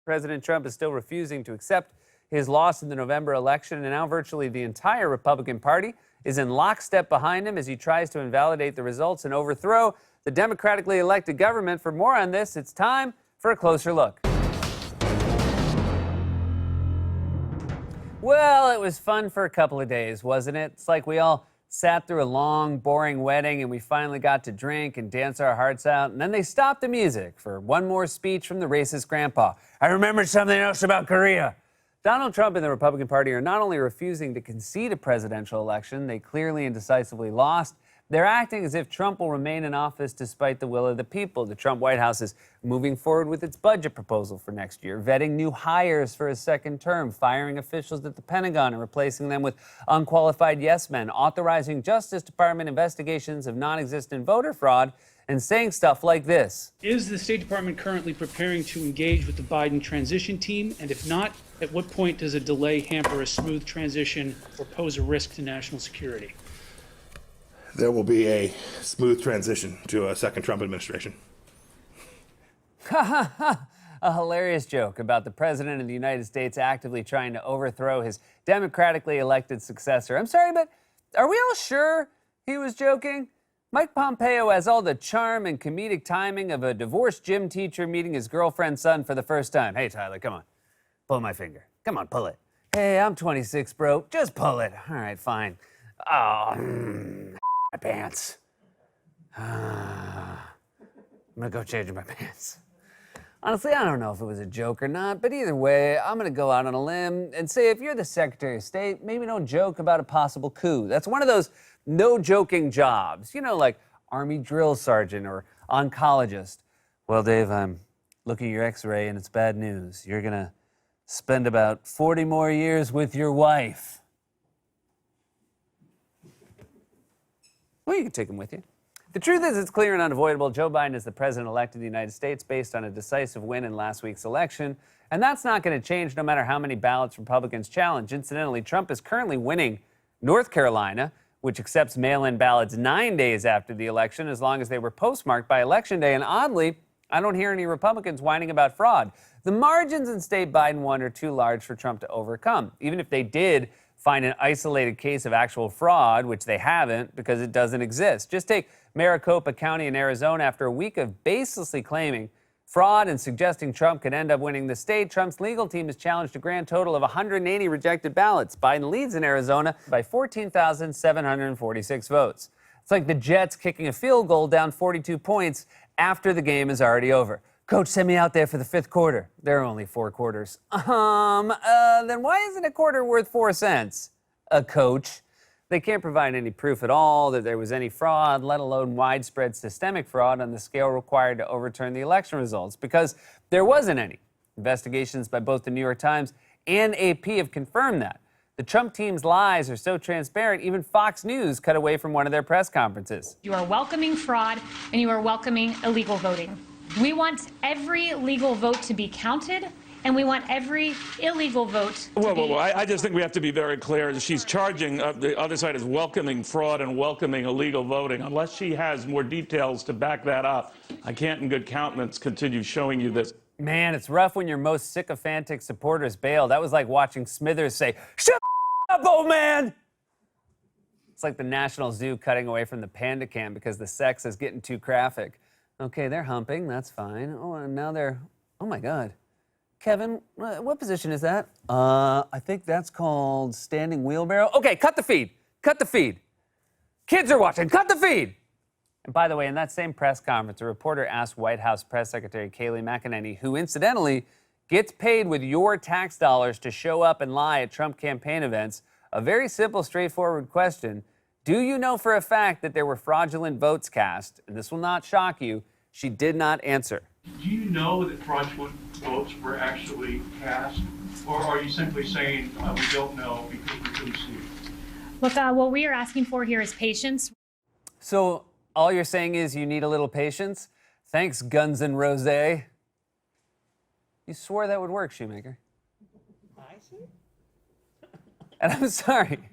President Trump is still refusing to accept his loss in the November election, and now virtually the entire Republican Party is in lockstep behind him as he tries to invalidate the results and overthrow the democratically elected government. For more on this, it's time for a closer look. Well, it was fun for a couple of days, wasn't it? It's like we all sat through a long, boring wedding and we finally got to drink and dance our hearts out, and then they stopped the music for one more speech from the racist grandpa. I remembered something else about Korea. Donald Trump and the Republican Party are not only refusing to concede a presidential election they clearly and decisively lost, they're acting as if Trump will remain in office despite the will of the people. The Trump White House is moving forward with its budget proposal for next year, vetting new hires for his second term, firing officials at the Pentagon and replacing them with unqualified yes men, authorizing Justice Department investigations of non-existent voter fraud, and saying stuff like this. Is the State Department currently preparing to engage with the Biden transition team? And if not, at what point does a delay hamper a smooth transition or pose a risk to national security? There will be a smooth transition to a second Trump administration. A hilarious joke about the President of the United States actively trying to overthrow his democratically elected successor. I'm sorry, but are we all sure he was joking? Mike Pompeo has all the charm and comedic timing of a divorced gym teacher meeting his girlfriend's son for the first time. Hey, Tyler, come on. Pull my finger. Come on, pull it. Hey, I'm 26, bro. Just pull it. All right, fine. Oh, my pants. I'm gonna go change my pants. Honestly, I don't know if it was a joke or not, but either way, I'm gonna go out on a limb and say if you're the Secretary of State, maybe don't joke about a possible coup. That's one of those no joking jobs, you know, like Army drill sergeant or oncologist. Well, Dave, I'm looking at your x-ray and it's bad news. You're gonna spend about 40 more years with your wife. Well, you can take him with you. The truth is, it's clear and unavoidable. Joe Biden is the president-elect of the United States based on a decisive win in last week's election, and that's not going to change no matter how many ballots Republicans challenge. Incidentally, Trump is currently winning North Carolina, which accepts mail-in ballots 9 days after the election, as long as they were postmarked by Election Day. And oddly, I don't hear any Republicans whining about fraud. The margins in state Biden won are too large for Trump to overcome. Even if they did find an isolated case of actual fraud, which they haven't because it doesn't exist. Just take Maricopa County in Arizona. After a week of baselessly claiming fraud and suggesting Trump could end up winning the state, Trump's legal team has challenged a grand total of 180 rejected ballots. Biden leads in Arizona by 14,746 votes. It's like the Jets kicking a field goal down 42 points after the game is already over. Coach, send me out there for the fifth quarter. There are only 4 quarters. Then why isn't a quarter worth 4 cents? Coach. They can't provide any proof at all that there was any fraud, let alone widespread systemic fraud on the scale required to overturn the election results, because there wasn't any. Investigations by both the New York Times and AP have confirmed that. The Trump team's lies are so transparent, even Fox News cut away from one of their press conferences. You are welcoming fraud and you are welcoming illegal voting. We want every legal vote to be counted, and we want every illegal vote to be... I just think we have to be very clear. She's charging, the other side is welcoming fraud and welcoming illegal voting. Unless she has more details to back that up, I can't in good countenance continue showing you this. Man, it's rough when your most sycophantic supporters bail. That was like watching Smithers say, "Shut up, old man!" It's like the National Zoo cutting away from the panda cam because the sex is getting too graphic. Okay, they're humping, that's fine. Oh, and now they're, oh my God. Kevin, what position is that? I think that's called standing wheelbarrow. Okay, cut the feed. Cut the feed. Kids are watching. Cut the feed. And by the way, in that same press conference, a reporter asked White House Press Secretary Kayleigh McEnany, who incidentally gets paid with your tax dollars to show up and lie at Trump campaign events, a very simple, straightforward question. Do you know for a fact that there were fraudulent votes cast? And this will not shock you. She did not answer. Do you know that fraudulent votes were actually cast? Or are you simply saying we don't know because we couldn't see? Look, what we are asking for here is patience. So all you're saying is you need a little patience? Thanks, Guns N' Roses. You swore that would work, Shoemaker. I see. And I'm sorry.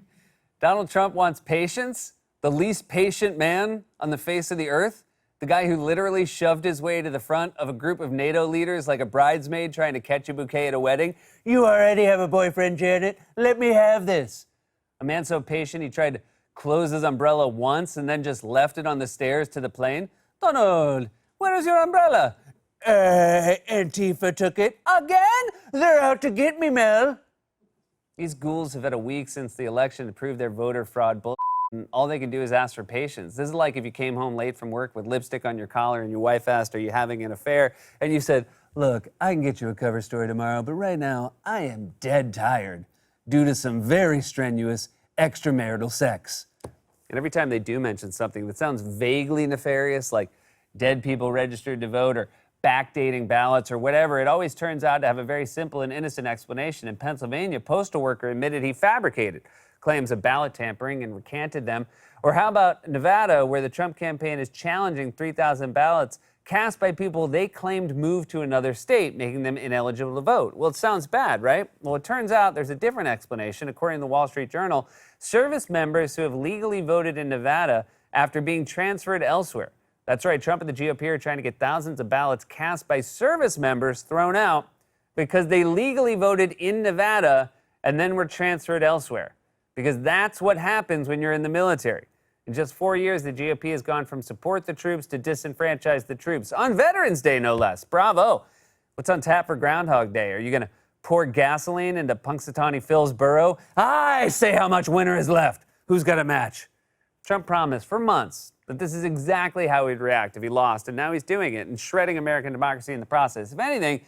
Donald Trump wants patience? The least patient man on the face of the earth? The guy who literally shoved his way to the front of a group of NATO leaders like a bridesmaid trying to catch a bouquet at a wedding. You already have a boyfriend, Janet. Let me have this. A man so patient he tried to close his umbrella once and then just left it on the stairs to the plane. Donald, where is your umbrella? Antifa took it. Again? They're out to get me, Mel. These ghouls have had a week since the election to prove their voter fraud bull. And all they can do is ask for patience. This is like if you came home late from work with lipstick on your collar and your wife asked, are you having an affair? And you said, look, I can get you a cover story tomorrow, but right now I am dead tired due to some very strenuous extramarital sex. And every time they do mention something that sounds vaguely nefarious, like dead people registered to vote or backdating ballots or whatever, it always turns out to have a very simple and innocent explanation. In Pennsylvania, a postal worker admitted he fabricated claims of ballot tampering and recanted them. Or how about Nevada, where the Trump campaign is challenging 3,000 ballots cast by people they claimed moved to another state, making them ineligible to vote? Well, it sounds bad, right? Well, it turns out there's a different explanation. According to the Wall Street Journal, service members who have legally voted in Nevada after being transferred elsewhere. That's right, Trump and the GOP are trying to get thousands of ballots cast by service members thrown out because they legally voted in Nevada and then were transferred elsewhere. Because that's what happens when you're in the military. In just 4 years, the GOP has gone from support the troops to disenfranchise the troops. On Veterans Day, no less. Bravo. What's on tap for Groundhog Day? Are you going to pour gasoline into Punxsutawney Phil's burrow? I say how much winter is left. Who's got a match? Trump promised for months that this is exactly how he'd react if he lost, and now he's doing it and shredding American democracy in the process. If anything,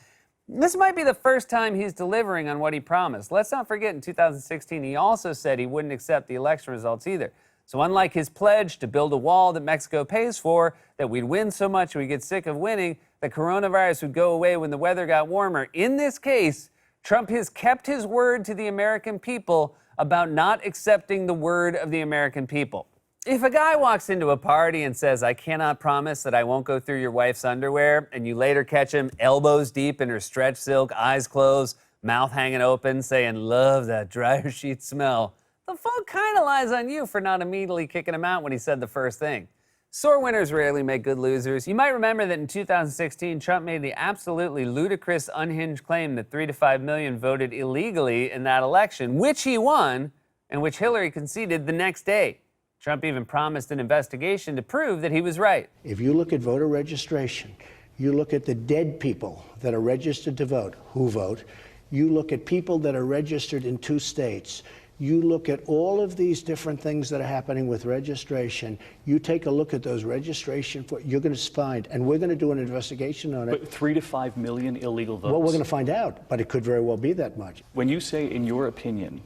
this might be the first time he's delivering on what he promised. Let's not forget, in 2016, he also said he wouldn't accept the election results either. So unlike his pledge to build a wall that Mexico pays for, that we'd win so much we'd get sick of winning, that coronavirus would go away when the weather got warmer, in this case, Trump has kept his word to the American people about not accepting the word of the American people. If a guy walks into a party and says, I cannot promise that I won't go through your wife's underwear, and you later catch him elbows deep in her stretch silk, eyes closed, mouth hanging open, saying, love that dryer sheet smell, the fault kind of lies on you for not immediately kicking him out when he said the first thing. Sore winners rarely make good losers. You might remember that in 2016, Trump made the absolutely ludicrous, unhinged claim that 3 to 5 million voted illegally in that election, which he won, and which Hillary conceded the next day. Trump even promised an investigation to prove that he was right. If you look at voter registration, you look at the dead people that are registered to vote, who vote, you look at people that are registered in 2 states, you look at all of these different things that are happening with registration, you take a look at those registration, you're going to find, and we're going to do an investigation on it. But 3 to 5 million illegal votes. Well, we're going to find out, but it could very well be that much. When you say, in your opinion,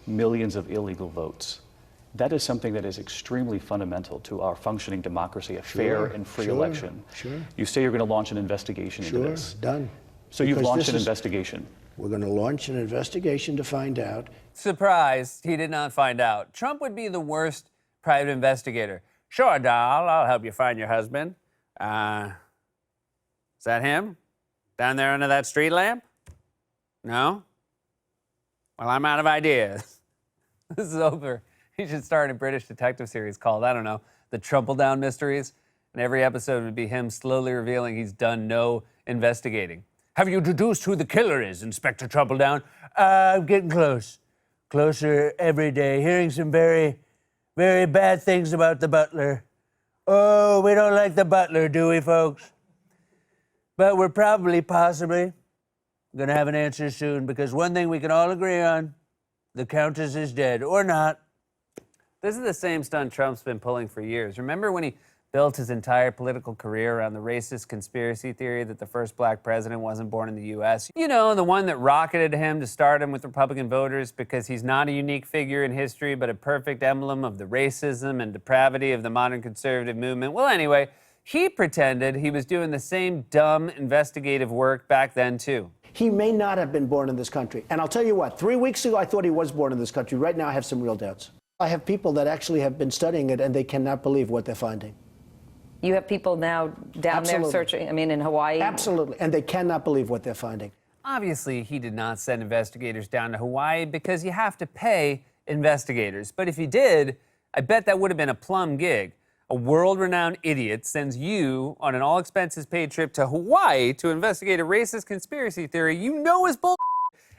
millions of illegal votes, that is something that is extremely fundamental to our functioning democracy, a fair and free election. Sure. You say you're going to launch an investigation into this. Done. So you've Because launched an this is- investigation. We're going to launch an investigation to find out. Surprise, he did not find out. Trump would be the worst private investigator. Sure, doll, I'll help you find your husband. Is that him? Down there under that street lamp? No? Well, I'm out of ideas. This is over. He should start a British detective series called, I don't know, The Trumpledown Mysteries. And every episode would be him slowly revealing he's done no investigating. Have you deduced who the killer is, Inspector Trumpledown? I'm getting close. Closer every day. Hearing some very, very bad things about the butler. Oh, we don't like the butler, do we, folks? But we're probably, possibly, going to have an answer soon, because one thing we can all agree on, the Countess is dead, or not. This is the same stunt Trump's been pulling for years. Remember when he built his entire political career around the racist conspiracy theory that the first black president wasn't born in the U.S.? You know, the one that rocketed him to stardom with Republican voters because he's not a unique figure in history, but a perfect emblem of the racism and depravity of the modern conservative movement. Well, anyway, he pretended he was doing the same dumb investigative work back then, too. He may not have been born in this country. And I'll tell you what, 3 weeks ago, I thought he was born in this country. Right now, I have some real doubts. I have people that actually have been studying it, and they cannot believe what they're finding. You have people now down Absolutely. there searching, I mean, in Hawaii? Absolutely. And they cannot believe what they're finding. Obviously, he did not send investigators down to Hawaii because you have to pay investigators. But if he did, I bet that would have been a plum gig. a world-renowned idiot sends you on an all-expenses-paid trip to Hawaii to investigate a racist conspiracy theory you know is bull.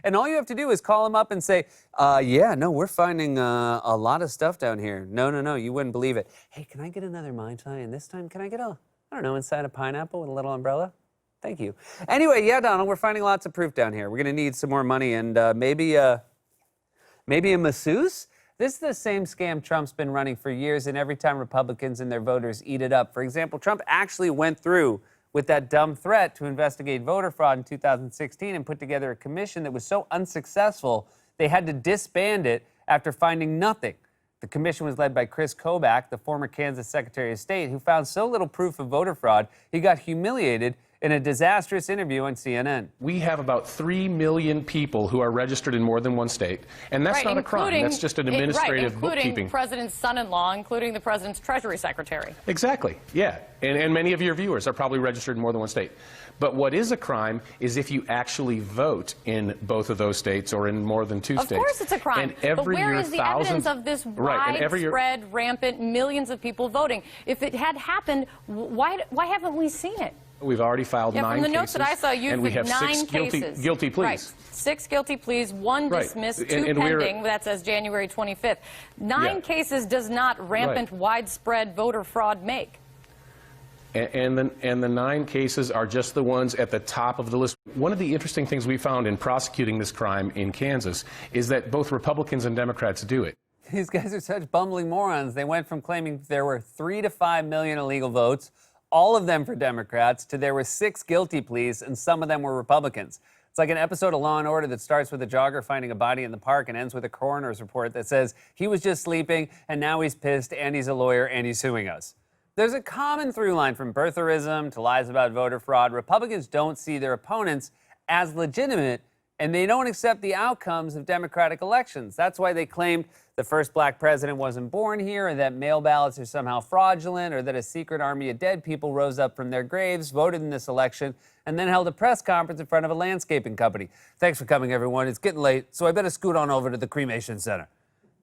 And all you have to do is call him up and say, yeah, no, we're finding a lot of stuff down here. No, you wouldn't believe it. Hey, can I get another Mai Tai? And this time, can I get I don't know, inside a pineapple with a little umbrella? Thank you. Anyway, yeah, Donald, we're finding lots of proof down here. We're going to need some more money and maybe a masseuse? This is the same scam Trump's been running for years, and every time Republicans and their voters eat it up. For example, Trump actually went through with that dumb threat to investigate voter fraud in 2016 and put together a commission that was so unsuccessful, they had to disband it after finding nothing. The commission was led by Chris Kobach, the former Kansas Secretary of State, who found so little proof of voter fraud, he got humiliated in a disastrous interview on CNN. We have about 3 million people who are registered in more than one state, and that's not a crime. That's just an administrative bookkeeping. Including President's son-in-law, including the President's Treasury Secretary. Exactly, yeah. And many of your viewers are probably registered in more than one state. But what is a crime is if you actually vote in both of those states or in more than two states. Of course it's a crime. And every but where year, is the evidence of this widespread, rampant, millions of people voting? If it had happened, why haven't we seen it? We've already filed 9 cases. From the notes that I saw, you've and we have 9 6 cases. guilty pleas. Right. 6 guilty pleas, 1 dismissed, 2 pending. That says January 25th. 9 cases does not rampant, widespread voter fraud make. And the 9 cases are just the ones at the top of the list. One of the interesting things we found in prosecuting this crime in Kansas is that both Republicans and Democrats do it. These guys are such bumbling morons. They went from claiming there were 3 to 5 million illegal votes, all of them for Democrats, to there were 6 guilty pleas, and some of them were Republicans. It's like an episode of Law & Order that starts with a jogger finding a body in the park and ends with a coroner's report that says he was just sleeping, and now he's pissed, and he's a lawyer, and he's suing us. There's a common through line from birtherism to lies about voter fraud. Republicans don't see their opponents as legitimate, and they don't accept the outcomes of democratic elections. That's why they claimed the first black president wasn't born here, or that mail ballots are somehow fraudulent, or that a secret army of dead people rose up from their graves, voted in this election, and then held a press conference in front of a landscaping company. Thanks for coming, everyone. It's getting late, so I better scoot on over to the cremation center.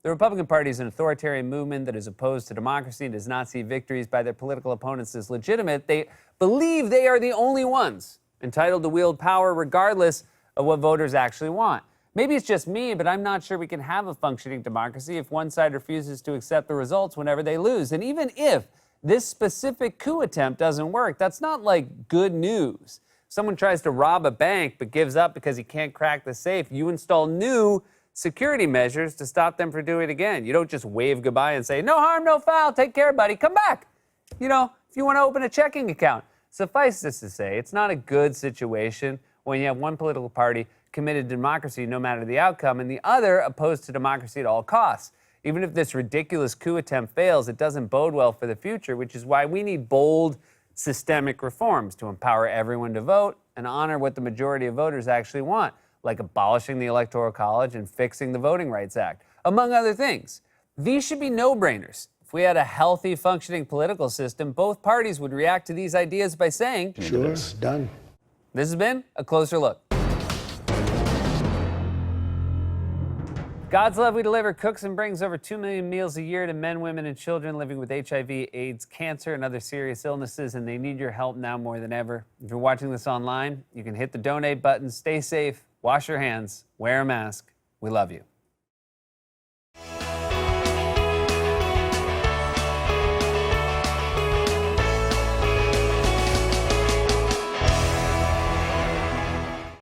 The Republican Party is an authoritarian movement that is opposed to democracy and does not see victories by their political opponents as legitimate. They believe they are the only ones entitled to wield power regardless of what voters actually want. Maybe it's just me, but I'm not sure we can have a functioning democracy if one side refuses to accept the results whenever they lose. And even if this specific coup attempt doesn't work, that's not like good news. If someone tries to rob a bank but gives up because he can't crack the safe, you install new security measures to stop them from doing it again. You don't just wave goodbye and say, no harm, no foul, take care, buddy, come back. You know, if you want to open a checking account. Suffice this to say, it's not a good situation when you have one political party committed to democracy no matter the outcome and the other opposed to democracy at all costs. Even if this ridiculous coup attempt fails, it doesn't bode well for the future, which is why we need bold, systemic reforms to empower everyone to vote and honor what the majority of voters actually want, like abolishing the Electoral College and fixing the Voting Rights Act, among other things. These should be no-brainers. If we had a healthy, functioning political system, both parties would react to these ideas by saying, Sure, done. This has been A Closer Look. God's Love We Deliver cooks and brings over 2 million meals a year to men, women, and children living with HIV, AIDS, cancer, and other serious illnesses, and they need your help now more than ever. If you're watching this online, you can hit the donate button. Stay safe, wash your hands, wear a mask. We love you.